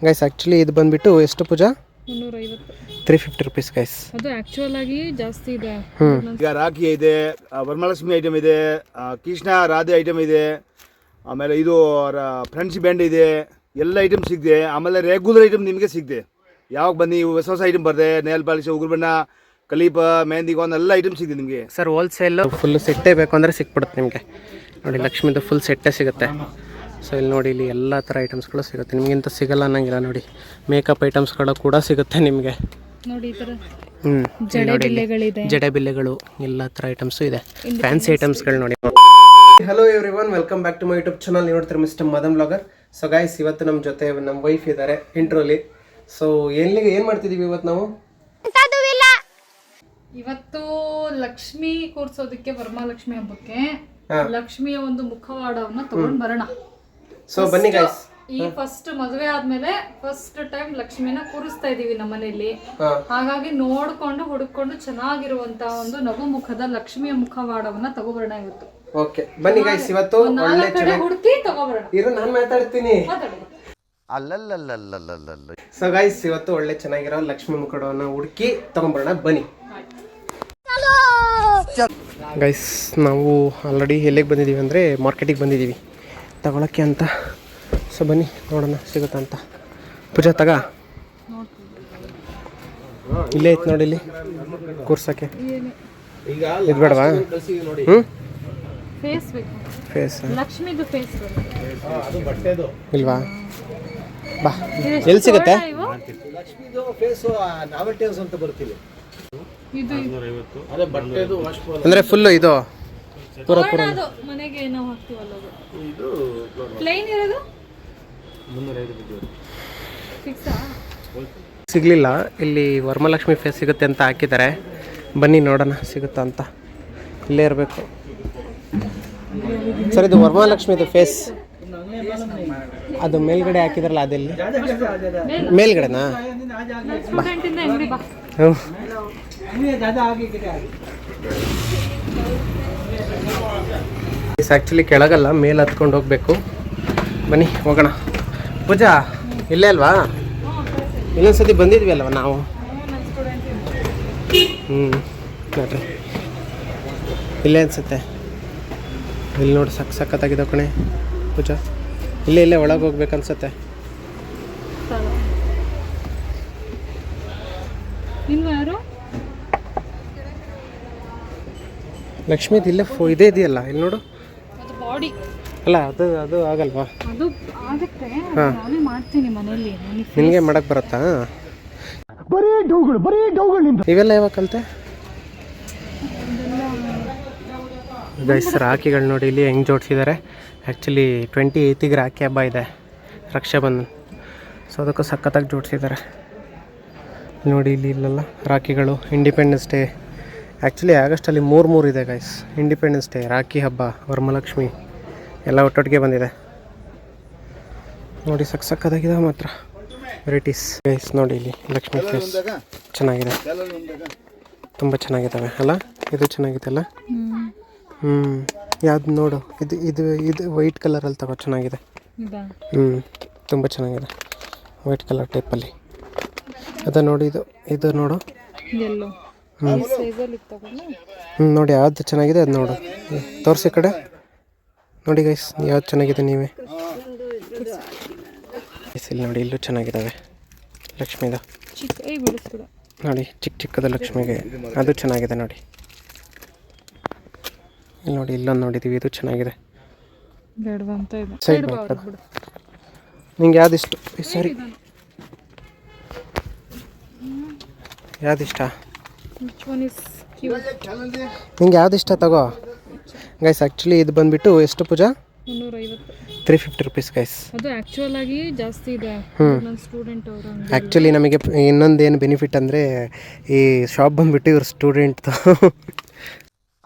Guys actually ಇದು ಬಂದುಬಿಟ್ಟು ಎಷ್ಟು ಪೂಜಾ 350 rupees ಗೈಸ್. ಅದು ಆಕ್ಚುಯಲ್ ಆಗಿ ಜಾಸ್ತಿ ಇದೆ. ಈಗ ರಾಖಿ ಇದೆ, ವರಮಹಾಲಕ್ಷ್ಮಿ ಐಟಮ್ ಇದೆ, ಕೃಷ್ಣ ರಾಧೆ ಐಟಮ್ ಇದೆ, ಆಮೇಲೆ ಇದು ಫ್ರೆಂಡ್ಸ್ ಬ್ಯಾಂಡ್ ಇದೆ, ಎಲ್ಲ ಐಟಮ್ ಸಿಗಿದೆ. ಆಮೇಲೆ ರೆಗ್ಯುಲರ್ ಐಟಮ್ ನಿಮಗೆ ಸಿಗಿದೆ. ಯಾವಾಗ ಬನ್ನಿ ಹೊಸ ಹೊಸ ಐಟಮ್ ಬರ್ತದೆ, ನೇಲ್ ಪಾಲಿಶ್, ಉಗುರು ಬಣ್ಣ, ಕಲೀಪ, ಮೆಹಂದಿ ಗೋನ್ ಎಲ್ಲ ಐಟಮ್ ಸಿಗಿದೆ ನಿಮಗೆ. ಸರ್ ಹೋಲ್ಸೇಲ್ ಫುಲ್ ಸೆಟ್ಟೇ ಬೇಕು ಅಂದರೆ ಸಿಕ್ಬಿಡುತ್ತೆ ನಿಮಗೆ. ನೋಡಿ ಲಕ್ಷ್ಮಿದು ಫುಲ್ ಸೆಟ್ಟೇ ಸಿಗುತ್ತೆ. ಸೊ ಇಲ್ಲಿ ನೋಡಿ, ಇಲ್ಲಿ ಎಲ್ಲ ಥರ ಐಟಮ್ಸ್ಗಳು ಸಿಗುತ್ತೆ ನಿಮಗಿಂತ ಸಿಗಲ್ಲ ಅನ್ನಂಗಿಲ್ಲ. ನೋಡಿ ಮೇಕಪ್ ಐಟಮ್ಸ್ಗಳು ಕೂಡ ಸಿಗುತ್ತೆ ನಿಮಗೆ. ನೋಡಿ ಈ ಥರ ಜಡೆ ಬಿಲ್ಲೆಗಳು ಎಲ್ಲ ಥರ ಐಟಮ್ಸು ಇದೆ. ಫ್ಯಾನ್ಸಿ ಐಟಮ್ಸ್ಗಳು ನೋಡಿ. Hello everyone, welcome back to my YouTube channel. ನೀವು ನೋಡ್ತೀರಿ mister Madan blogger. So guys, ಇವತ್ತು ನಮ್ಮ ಜೊತೆ ನಮ್ಮ ವೈಫ್ ಇದ್ದಾರೆ ಇಂಟ್ರೋಲಿ. ಸೊ ಏನು ಮಾಡ್ತಿದ್ದೀವಿ ಇವತ್ತು ನಾವು? ಇವತ್ತು ಲಕ್ಷ್ಮಿ ಕೂರ್ಸೋದಕ್ಕೆ, ವರಮಹಾಲಕ್ಷ್ಮಿ ಹಬ್ಬಕ್ಕೆ ಲಕ್ಷ್ಮಿಯ ಒಂದು ಮುಖವಾಡವನ್ನ ತಗೊಂಡ್ ಬರೋಣ. ಸೊ ಬನ್ನಿ ಗೈಸ್. ಈ ಫಸ್ಟ್ ಮದುವೆ ಆದ್ಮೇಲೆ ಫಸ್ಟ್ ಟೈಮ್ ಲಕ್ಷ್ಮಿನ ಕೂರಿಸ್ತಾ ಇದೀವಿ ನಮ್ಮ ಮನೆಯಲ್ಲಿ. ಹಾಗಾಗಿ ನೋಡ್ಕೊಂಡು ಹುಡುಕೊಂಡು ಚೆನ್ನಾಗಿರುವಂತ ಒಂದು ನಗು ಮುಖದ ಲಕ್ಷ್ಮಿಯ ಮುಖವಾಡವನ್ನ ತಗೋಬರೋಣ ಇವತ್ತು. ಓಕೆ ಬನ್ನಿ ಗೈಸ್, ಇವತ್ತು ಒಳ್ಳೆ ಚೆನ್ನಾಗಿ ಹುಡುಕಿ ತಗೋಬರೋಣ. ಇರು, ನಾನು ಮಾತಾಡ್ತೀನಿ. ಸೊ ಗೈಸ್, ಇವತ್ತು ಒಳ್ಳೆ ಚೆನ್ನಾಗಿರೋ ಲಕ್ಷ್ಮಿ ಮುಖವಾಡವನ್ನ ಹುಡುಕಿ ತಗೊಂಡ್ಬರೋಣ ಬನ್ನಿ ಗೈಸ್. ನಾವು ಆಲ್ರೆಡಿ ಎಲ್ಲಿಗೆ ಬಂದಿದ್ದೀವಿ ಅಂದರೆ ಮಾರ್ಕೆಟಿಗೆ ಬಂದಿದ್ದೀವಿ ತಗೊಳಕ್ಕೆ ಅಂತ. ಸೊ ಬನ್ನಿ ನೋಡೋಣ ಸಿಗುತ್ತಾ ಅಂತ. ಪೂಜಾ ತಗ ಇಲ್ಲೇ ಐತೆ ನೋಡಿ, ಇಲ್ಲಿ ಕೂರ್ಸಕ್ಕೆ ಇದು ಬೇಡವಾ? ಫೇಸ್ ಇಲ್ವಾ? ಬಾ, ಎಲ್ಲಿ ಸಿಗುತ್ತೆ? ಅಂದರೆ ಫುಲ್ಲು ಇದು ಪೂರ ಪೂರ ಮನೆಗೆ ನಾವು ಹಾಕ್ತೀವಲ್ಲ ಇದು ಪ್ಲೇನ್ ಇರೋದು ಸಿಗಲಿಲ್ಲ. ಇಲ್ಲಿ ವರಮಹಾಲಕ್ಷ್ಮಿ ಫೇಸ್ ಸಿಗುತ್ತೆ ಅಂತ ಹಾಕಿದ್ದಾರೆ. ಬನ್ನಿ ನೋಡೋಣ ಸಿಗುತ್ತಾ ಅಂತ. ಇಲ್ಲೇ ಇರಬೇಕು ಸರ್. ಇದು ವರಮಹಾಲಕ್ಷ್ಮಿದು ಫೇಸ್, ಅದು ಮೇಲ್ಗಡೆ ಹಾಕಿದ್ರಲ್ಲ, ಅದೆಲ್ಲಿ ಮೇಲ್ಗಡೆನಾ? ಹ್ಞೂ. ಆ್ಯಕ್ಚುಲಿ ಕೆಳಗಲ್ಲ, ಮೇಲೆ ಹತ್ಕೊಂಡು ಹೋಗ್ಬೇಕು. ಬನ್ನಿ ಹೋಗೋಣ. ಪೂಜಾ ಇಲ್ಲೇ ಅಲ್ವಾ? ಇನ್ನೊಂದ್ಸತಿ ಬಂದಿದ್ವಿ ಅಲ್ವ ನಾವು? ನೋಡ್ರಿ ಇಲ್ಲೇ ಅನ್ಸುತ್ತೆ. ಇಲ್ಲಿ ನೋಡಿ ಸಖತ್ತಾಗಿದೆ ಕಣೆ ಪೂಜಾ. ಇಲ್ಲೇ ಒಳಗೆ ಹೋಗ್ಬೇಕನ್ಸುತ್ತೆ. ಲಕ್ಷ್ಮೀದು ಇಲ್ಲೇ ಇದೇ ಇದೆಯಲ್ಲ, ಇಲ್ಲಿ ನೋಡು. ಅಲ್ಲ ಅದು ಆಗಲ್ವಾ? ನಿನಗೆ ಮಾಡಕ್ ಬರುತ್ತಾ? ಇವೆಲ್ಲ ಯಾವಾಗ ಕಲಿತೆ? ಗೈಸ್, ರಾಖಿಗಳು ನೋಡಿ ಇಲ್ಲಿ ಹೆಂಗೆ ಜೋಡಿಸಿದ್ದಾರೆ. ಆ್ಯಕ್ಚುಲಿ 28ಗೆ ರಾಖಿ ಹಬ್ಬ ಇದೆ, ರಕ್ಷಾಬಂಧನ್. ಸೊ ಅದಕ್ಕೂ ಸಖತ್ತಾಗಿ ಜೋಡಿಸಿದ್ದಾರೆ ನೋಡಿ. ಇಲ್ಲೆಲ್ಲ ರಾಖಿಗಳು. ಇಂಡಿಪೆಂಡೆನ್ಸ್ ಡೇ, ಆ್ಯಕ್ಚುಲಿ ಆಗಸ್ಟಲ್ಲಿ ಮೂರು ಇದೆ ಗೈಸ್. ಇಂಡಿಪೆಂಡೆನ್ಸ್ ಡೇ, ರಾಖಿ ಹಬ್ಬ, ವರಮಹಾಲಕ್ಷ್ಮಿ ಎಲ್ಲ ಒಟ್ಟೊಟ್ಟಿಗೆ ಬಂದಿದೆ ನೋಡಿ. ಸಖತ್ತಾಗಿದೆ ಮಾತ್ರ ವೆರೈಟೀಸ್ ಗೈಸ್. ನೋಡಿ ಇಲ್ಲಿ ಲಕ್ಷ್ಮಿ ಫೇಸ್ ಚೆನ್ನಾಗಿದೆ, ತುಂಬ ಚೆನ್ನಾಗಿದ್ದಾವೆ ಅಲ್ಲ? ಇದು ಚೆನ್ನಾಗಿದೆ ಅಲ್ಲ? ಯಾವ್ದು ನೋಡು, ಇದು ವೈಟ್ ಕಲರಲ್ಲಿ ತಗೋ, ಚೆನ್ನಾಗಿದೆ. ತುಂಬ ಚೆನ್ನಾಗಿದೆ ವೈಟ್ ಕಲರ್ ಟೈಪಲ್ಲಿ. ಅದ ನೋಡಿ, ಇದು ನೋಡು. ನೋಡಿ ಯಾವ್ದು ಚೆನ್ನಾಗಿದೆ ಅದು ನೋಡು, ತೋರಿಸಿ ಕಡೆ ನೋಡಿ ಗೈಸ್. ಯಾವ್ದು ಚೆನ್ನಾಗಿದೆ ನೀವೇ ಇಲ್ಲಿ ನೋಡಿ. ಇಲ್ಲೂ ಚೆನ್ನಾಗಿದ್ದಾವೆ ಲಕ್ಷ್ಮಿದು ನೋಡಿ, ಚಿಕ್ಕದ ಲಕ್ಷ್ಮಿಗೆ ಅದು ಚೆನ್ನಾಗಿದೆ ನೋಡಿ. ಇಲ್ಲಿ ನೋಡಿ, ಇಲ್ಲೊಂದು ನೋಡಿದ್ದೀವಿ, ಇದು ಚೆನ್ನಾಗಿದೆ. ಸೈಡ್ ನಿಂಗೆ ಯಾವ್ದಿಷ್ಟು? ಸರಿ, ಯಾವ್ದಿಷ್ಟ? ನಿಂಗೆ ಯಾವ್ದಿಷ್ಟ ತಗೋ ಗೈಸ್. ಆ್ಯಕ್ಚುಲಿ ಇದು ಬಂದುಬಿಟ್ಟು ಎಷ್ಟು ಪೂಜಾ? 350 rupees ಗೈಸ್. ಅದು ಆಕ್ಚುಯಲ್ ಆಗಿ ಜಾಸ್ತಿ ಇದೆ. ಸ್ಟೂಡೆಂಟ್ ಅವರು ಆ್ಯಕ್ಚುಲಿ ನಮಗೆ ಇನ್ನೊಂದೇನು ಬೆನಿಫಿಟ್ ಅಂದರೆ, ಈ ಶಾಪ್ ಬಂದುಬಿಟ್ಟು ಇವ್ರ ಸ್ಟೂಡೆಂಟ್ದು.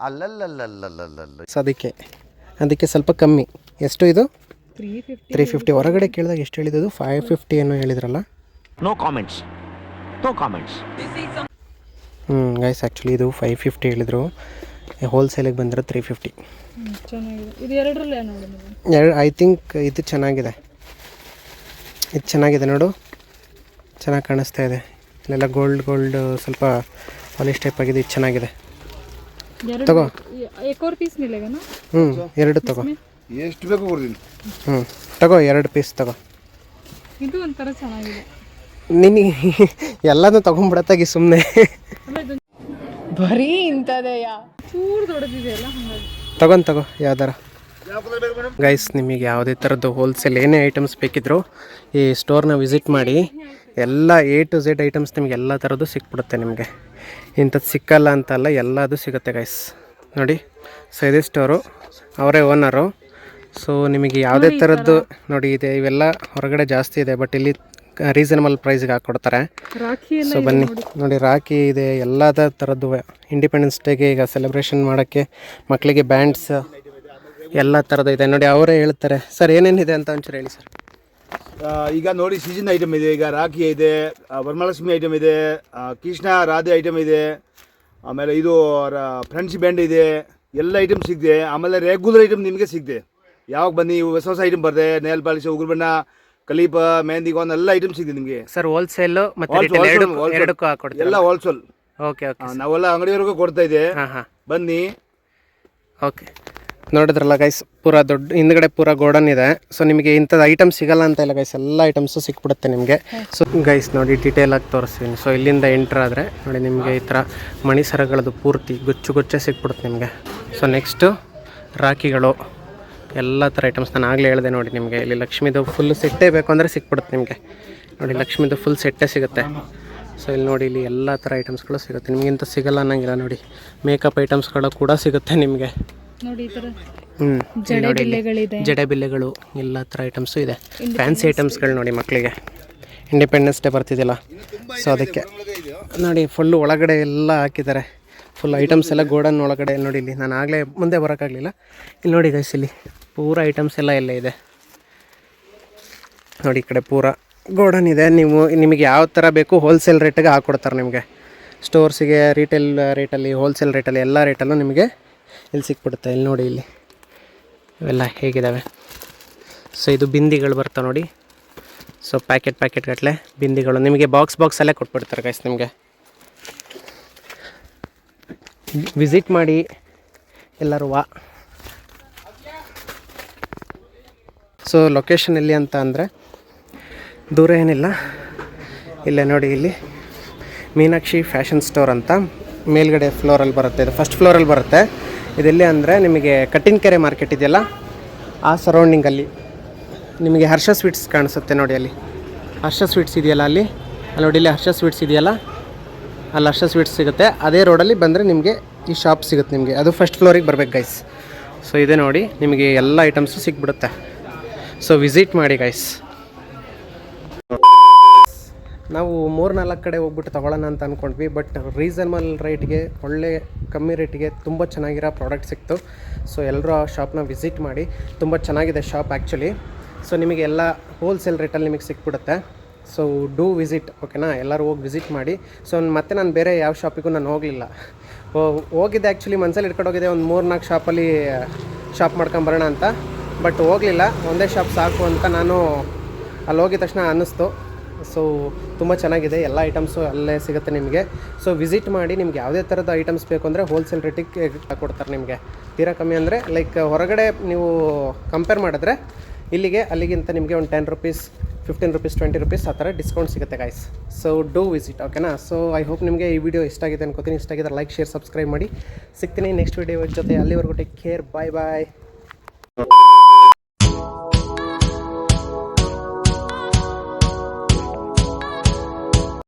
ಸೊ ಅದಕ್ಕೆ ಸ್ವಲ್ಪ ಕಮ್ಮಿ. ಎಷ್ಟು ಇದು? 350. ಹೊರಗಡೆ ಕೇಳಿದಾಗ ಎಷ್ಟು ಹೇಳಿದ್ದು? 550 ಏನೋ ಹೇಳಿದ್ರಲ್ಲ. No comments. ಗೈಸ್, ಆ್ಯಕ್ಚುಲಿ ಇದು 550 ಹೇಳಿದರು. ಹೋಲ್ಸೇಲಿಗೆ ಬಂದರೆ 350. ಚೆನ್ನಾಗಿದೆ. ಇದು ಎರಡರಲ್ಲೇ ನೋಡಿ, ಐ ಥಿಂಕ್ ಇದು ಚೆನ್ನಾಗಿದೆ. ಇದು ಚೆನ್ನಾಗಿದೆ ನೋಡು, ಚೆನ್ನಾಗಿ ಕಾಣಿಸ್ತಾ ಇದೆ. ಇಲ್ಲೆಲ್ಲ ಗೋಲ್ಡ್ ಸ್ವಲ್ಪ ಪಾಲಿಶ್ ಟೈಪ್ ಆಗಿದೆ. ಇದು ಚೆನ್ನಾಗಿದೆ, ತಗೋ. एक और पीस मिलेगा ना? ಎರಡು ತಗೋ. ಎಷ್ಟು ಬೇಕು ಕೊಡ್ತೀನಿ. ತಗೋ 2 ಪೀಸ್ ತಗೋ. ಇದು ಒಂಥರ ಚೆನ್ನಾಗಿದೆ. ನಿನಗೆ ಎಲ್ಲನೂ ತೊಗೊಂಡ್ಬಿಡತ್ತಾಗಿ ಸುಮ್ಮನೆ. ಬರೀ ಇಂಥದೆಯಾ, ಚೂರು ದೊಡ್ಡದಿದೆಯಲ್ಲ ಹಾಗಾಗಿ ತಗೋ ಯಾವ್ದಾರ. ಗೈಸ್, ನಿಮಗೆ ಯಾವುದೇ ಥರದ್ದು ಹೋಲ್ಸೇಲ್ ಏನೇ ಐಟಮ್ಸ್ ಬೇಕಿದ್ರು ಈ ಸ್ಟೋರ್ನ ವಿಸಿಟ್ ಮಾಡಿ. ಎಲ್ಲ A to Z ಐಟಮ್ಸ್ ನಿಮಗೆ ಎಲ್ಲ ಥರದ್ದು ಸಿಕ್ಬಿಡುತ್ತೆ. ನಿಮಗೆ ಇಂಥದ್ದು ಸಿಕ್ಕಲ್ಲ ಅಂತಲ್ಲ, ಎಲ್ಲದು ಸಿಗುತ್ತೆ ಗೈಸ್. ನೋಡಿ, ಸೊ ಇದೇ ಸ್ಟೋರು, ಅವರೇ ಓನರು. ಸೊ ನಿಮಗೆ ಯಾವುದೇ ಥರದ್ದು ನೋಡಿ ಇದೆ, ಇವೆಲ್ಲ ಹೊರಗಡೆ ಜಾಸ್ತಿ ಇದೆ, ಬಟ್ ಇಲ್ಲಿ ರೀಸನಬಲ್ ಪ್ರೈಸ್ಗೆ ಹಾಕ್ಕೊಡ್ತಾರೆ. ಸೊ ಬನ್ನಿ ನೋಡಿ, ರಾಖಿ ಇದೆ, ಎಲ್ಲದ ಥರದ್ದು. ಇಂಡಿಪೆಂಡೆನ್ಸ್ ಡೇಗೆ ಈಗ ಸೆಲೆಬ್ರೇಷನ್ ಮಾಡೋಕ್ಕೆ ಮಕ್ಕಳಿಗೆ ಬ್ಯಾಂಡ್ಸ್ ಎಲ್ಲ ಥರದ್ದು ಇದೆ ನೋಡಿ. ಅವರೇ ಹೇಳ್ತಾರೆ. ಸರ್ ಏನೇನಿದೆ ಅಂತ ಒಂಚೂರು ಹೇಳಿ ಸರ್. ಈಗ ನೋಡಿ, ಸೀಸನ್ ಐಟಮ್ ಇದೆ. ಈಗ ರಾಖಿ ಇದೆ, ವರಮಹಾಲಕ್ಷ್ಮಿ ಐಟಮ್ ಇದೆ, ಕೃಷ್ಣ ರಾಧೆ ಐಟಮ್ ಇದೆ, ಆಮೇಲೆ ಇದು ಫ್ರೆಂಡ್ಸ್ ಬ್ಯಾಂಡ್ ಇದೆ, ಎಲ್ಲ ಐಟಮ್ ಸಿಗಿದೆ. ಆಮೇಲೆ ರೆಗ್ಯುಲರ್ ಐಟಮ್ ನಿಮಗೆ ಸಿಗಿದೆ. ಯಾವಾಗ ಬನ್ನಿ, ಹೊಸ ಐಟಮ್ ಬರ್ತದೆ. ನೇಲ್ ಪಾಲಿಶ್, ಉಗುರು ಬಣ್ಣ, ಕಲೀಪ, ಮೆಹಂದಿ ಗಾನ್ ಎಲ್ಲ ಐಟಮ್ ಸಿಗಿದೆ ನಿಮಗೆ. ಸರ್ ಹೋಲ್ಸೇಲ್ ಮತ್ತೆ ಎರಡಕ್ಕೂ ಹಾಕೊಡ್ತೀವಿ, ಎಲ್ಲ ಹೋಲ್ಸೇಲ್. ಓಕೆ ನಾವೆಲ್ಲ ಅಂಗಡಿಯವರೆಗೂ ಕೊಡ್ತಾ ಇದೆ. ಬನ್ನಿ. ಓಕೆ, ನೋಡಿದ್ರಲ್ಲ ಗೈಸ್, ಪೂರಾ ದೊಡ್ಡ ಹಿಂದ್ಗಡೆ ಪೂರಾ ಗೋಡನ್ ಇದೆ. ಸೊ ನಿಮಗೆ ಇಂಥದ್ದು ಐಟಮ್ ಸಿಗಲ್ಲ ಅಂತ ಇಲ್ಲ ಗೈಸ್, ಎಲ್ಲ ಐಟಮ್ಸು ಸಿಕ್ಬಿಡುತ್ತೆ ನಿಮಗೆ. ಸೊ ಗೈಸ್ ನೋಡಿ, ಡೀಟೇಲ್ ಆಗಿ ತೋರಿಸ್ತೀನಿ. ಸೊ ಇಲ್ಲಿಂದ ಎಂಟ್ರ್ ಆದರೆ ನೋಡಿ, ನಿಮಗೆ ಈ ಥರ ಮಣಿ ಸರಗಳದ್ದು ಪೂರ್ತಿ ಗುಚ್ಚೆ ಸಿಕ್ಬಿಡುತ್ತೆ ನಿಮಗೆ. ಸೊ ನೆಕ್ಸ್ಟು ರಾಖಿಗಳು, ಎಲ್ಲ ಥರ ಐಟಮ್ಸ್ ನಾನು ಆಗಲೇ ಹೇಳಿದೆ ನೋಡಿ. ನಿಮಗೆ ಇಲ್ಲಿ ಲಕ್ಷ್ಮೀದು ಫುಲ್ ಸೆಟ್ಟೇ ಬೇಕು ಅಂದರೆ ಸಿಕ್ಬಿಡುತ್ತೆ ನಿಮಗೆ. ನೋಡಿ, ಲಕ್ಷ್ಮೀದು ಫುಲ್ ಸೆಟ್ಟೇ ಸಿಗುತ್ತೆ. ಸೊ ಇಲ್ಲಿ ನೋಡಿ, ಇಲ್ಲಿ ಎಲ್ಲ ಥರ ಐಟಮ್ಸ್ಗಳು ಸಿಗುತ್ತೆ ನಿಮಗೆ. ಇಂಥ ಸಿಗಲ್ಲ ಅನ್ನಂಗಿಲ್ಲ ನೋಡಿ. ಮೇಕಪ್ ಐಟಮ್ಸ್ಗಳು ಕೂಡ ಸಿಗುತ್ತೆ ನಿಮಗೆ ನೋಡಿ. ಈ ಥರ ಜಡೆ ಬಿಲ್ಲೆಗಳು ಎಲ್ಲ ಥರ ಐಟಮ್ಸು ಇದೆ. ಫ್ಯಾನ್ಸಿ ಐಟಮ್ಸ್ಗಳು ನೋಡಿ, ಮಕ್ಕಳಿಗೆ ಇಂಡಿಪೆಂಡೆನ್ಸ್ ಡೇ ಬರ್ತಿದ್ದಿಲ್ಲ, ಸೊ ಅದಕ್ಕೆ ನೋಡಿ ಫುಲ್ಲು ಒಳಗಡೆ ಎಲ್ಲ ಹಾಕಿದ್ದಾರೆ. ಫುಲ್ ಐಟಮ್ಸ್ ಎಲ್ಲ ಗೋಡನ್ ಒಳಗಡೆ ನೋಡಿ. ಇಲ್ಲಿ ನಾನು ಆಗಲೇ ಮುಂದೆ ಬರೋಕ್ಕಾಗಲಿಲ್ಲ. ಇಲ್ಲಿ ನೋಡಿ ಗೈಸ್, ಇಲ್ಲಿ ಪೂರ ಐಟಮ್ಸ್ ಎಲ್ಲ ಇದೆ ನೋಡಿ. ಈ ಕಡೆ ಪೂರ ಗೋಡನ್ ಇದೆ. ನಿಮಗೆ ಯಾವ ಥರ ಬೇಕು ಹೋಲ್ಸೇಲ್ ರೇಟಿಗೆ ಹಾಕ್ಕೊಡ್ತಾರೆ ನಿಮಗೆ. ಸ್ಟೋರ್ಸಿಗೆ ರಿಟೇಲ್ ರೇಟಲ್ಲಿ, ಹೋಲ್ಸೇಲ್ ರೇಟಲ್ಲಿ, ಎಲ್ಲ ರೇಟಲ್ಲೂ ನಿಮಗೆ ಇಲ್ಲಿ ಸಿಕ್ಬಿಡುತ್ತೆ. ಇಲ್ಲಿ ನೋಡಿ, ಇಲ್ಲಿ ಇವೆಲ್ಲ ಹೇಗಿದ್ದಾವೆ. ಸೊ ಇದು ಬಿಂದಿಗಳು ಬರ್ತಾವೆ ನೋಡಿ. ಸೊ ಪ್ಯಾಕೆಟ್ ಗಟ್ಟಲೆ ಬಿಂದಿಗಳು ನಿಮಗೆ ಬಾಕ್ಸಲ್ಲೇ ಕೊಟ್ಬಿಡ್ತಾರೆ ಗೈಸ್. ನಿಮಗೆ ವಿಸಿಟ್ ಮಾಡಿ ಎಲ್ಲರೂ ಸೊ ಲೊಕೇಶನ್ ಎಲ್ಲಿ ಅಂತ ಅಂದರೆ ದೂರ ಏನಿಲ್ಲ, ಇಲ್ಲೇ ನೋಡಿ. ಇಲ್ಲಿ ಮೀನಾಕ್ಷಿ ಫ್ಯಾಷನ್ ಸ್ಟೋರ್ ಅಂತ ಮೇಲ್ಗಡೆ ಫ್ಲೋರಲ್ಲಿ ಬರುತ್ತೆ. ಇದು ಫಸ್ಟ್ ಫ್ಲೋರಲ್ಲಿ ಬರುತ್ತೆ. ಇದೆಲ್ಲಿ ಅಂದರೆ ನಿಮಗೆ ಕಟ್ಟಿನಕೆರೆ ಮಾರ್ಕೆಟ್ ಇದೆಯಲ್ಲ, ಆ ಸರೌಂಡಿಂಗಲ್ಲಿ ನಿಮಗೆ ಹರ್ಷ ಸ್ವೀಟ್ಸ್ ಕಾಣಿಸುತ್ತೆ ನೋಡಿ. ಅಲ್ಲಿ ಹರ್ಷ ಸ್ವೀಟ್ಸ್ ಇದೆಯಲ್ಲ, ಅಲ್ಲಿ ನೋಡಿ, ಇಲ್ಲಿ ಹರ್ಷ ಸ್ವೀಟ್ಸ್ ಇದೆಯಲ್ಲ, ಅಲ್ಲಿ ಹರ್ಷ ಸ್ವೀಟ್ಸ್ ಸಿಗುತ್ತೆ. ಅದೇ ರೋಡಲ್ಲಿ ಬಂದರೆ ನಿಮಗೆ ಈ ಶಾಪ್ ಸಿಗುತ್ತೆ ನಿಮಗೆ. ಅದು ಫಸ್ಟ್ ಫ್ಲೋರಿಗೆ ಬರಬೇಕು ಗೈಸ್. ಸೊ ಇದೆ ನೋಡಿ, ನಿಮಗೆ ಎಲ್ಲ ಐಟಮ್ಸು ಸಿಕ್ಬಿಡುತ್ತೆ. ಸೊ ವಿಸಿಟ್ ಮಾಡಿ ಗೈಸ್. ನಾವು 3-4 ಕಡೆ ಹೋಗ್ಬಿಟ್ಟು ತೊಗೊಳ್ಳೋಣ ಅಂತ ಅಂದ್ಕೊಂಡ್ವಿ, ಬಟ್ ರೀಸನಬಲ್ ರೇಟ್ಗೆ, ಒಳ್ಳೆ ಕಮ್ಮಿ ರೇಟಿಗೆ ತುಂಬ ಚೆನ್ನಾಗಿರೋ ಪ್ರಾಡಕ್ಟ್ ಸಿಕ್ತು. ಸೊ ಎಲ್ಲರೂ ಆ ಶಾಪ್ನ ವಿಸಿಟ್ ಮಾಡಿ. ತುಂಬ ಚೆನ್ನಾಗಿದೆ ಶಾಪ್ ಆ್ಯಕ್ಚುಲಿ. ಸೊ ನಿಮಗೆ ಎಲ್ಲ ಹೋಲ್ಸೇಲ್ ರೇಟಲ್ಲಿ ನಿಮಗೆ ಸಿಕ್ಬಿಡುತ್ತೆ. ಸೊ ಡೂ ವಿಸಿಟ್, ಓಕೆನಾ? ಎಲ್ಲರೂ ಹೋಗಿ ವಿಸಿಟ್ ಮಾಡಿ. ಸೊ ಮತ್ತೆ ನಾನು ಬೇರೆ ಯಾವ ಶಾಪಿಗೂ ನಾನು ಹೋಗಲಿಲ್ಲ. ಹೋಗಿದ್ದೆ ಆ್ಯಕ್ಚುಲಿ, ಮನಸ್ಸಲ್ಲಿ ಇಟ್ಕೊಂಡು ಹೋಗಿದ್ದೆ ಒಂದು 3-4 ಶಾಪಲ್ಲಿ ಶಾಪ್ ಮಾಡ್ಕೊಂಬರೋಣ ಅಂತ, ಬಟ್ ಹೋಗಲಿಲ್ಲ. ಒಂದೇ ಶಾಪ್ ಸಾಕು ಅಂತ ನಾನು ಅಲ್ಲಿ ಹೋಗಿದ ತಕ್ಷಣ ಅನ್ನಿಸ್ತು. ಸೊ ತುಂಬ ಚೆನ್ನಾಗಿದೆ, ಎಲ್ಲ ಐಟಮ್ಸು ಅಲ್ಲೇ ಸಿಗುತ್ತೆ ನಿಮಗೆ. ಸೊ ವಿಸಿಟ್ ಮಾಡಿ. ನಿಮ್ಗೆ ಯಾವುದೇ ಥರದ ಐಟಮ್ಸ್ ಬೇಕು ಅಂದರೆ ಹೋಲ್ಸೇಲ್ ರೇಟಿಗೆ ಕೊಡ್ತಾರೆ ನಿಮಗೆ. ತೀರಾ ಕಮ್ಮಿ ಅಂದರೆ ಲೈಕ್ ಹೊರಗಡೆ ನೀವು ಕಂಪೇರ್ ಮಾಡಿದ್ರೆ ಇಲ್ಲಿಗೆ ಅಲ್ಲಿಗಿಂತ ನಿಮಗೆ ಒಂದು 10 ರೂಪೀಸ್, 15 ರೂಪೀಸ್, 20 ರೂಪೀಸ್ ಆ ಥರ ಡಿಸ್ಕೌಂಟ್ ಸಿಗುತ್ತೆ ಗೈಸ್. ಸೊ ಡೂ ವಿಸಿಟ್, ಓಕೆನಾ? ಸೊ ಐ ಹೋಪ್ ನಿಮಗೆ ಈ ವಿಡಿಯೋ ಇಷ್ಟ ಆಗಿದೆ ಅನ್ಕೋತೀನಿ. ಇಷ್ಟ ಆಗಿದ್ರೆ ಲೈಕ್, ಶೇರ್, ಸಬ್ಸ್ಕ್ರೈಬ್ ಮಾಡಿ. ಸಿಗ್ತೀನಿ ನೆಕ್ಸ್ಟ್ ವಿಡಿಯೋ ಜೊತೆ. ಅಲ್ಲಿವರೆಗೂ ಟೇಕ್ ಕೇರ್, ಬಾಯ್.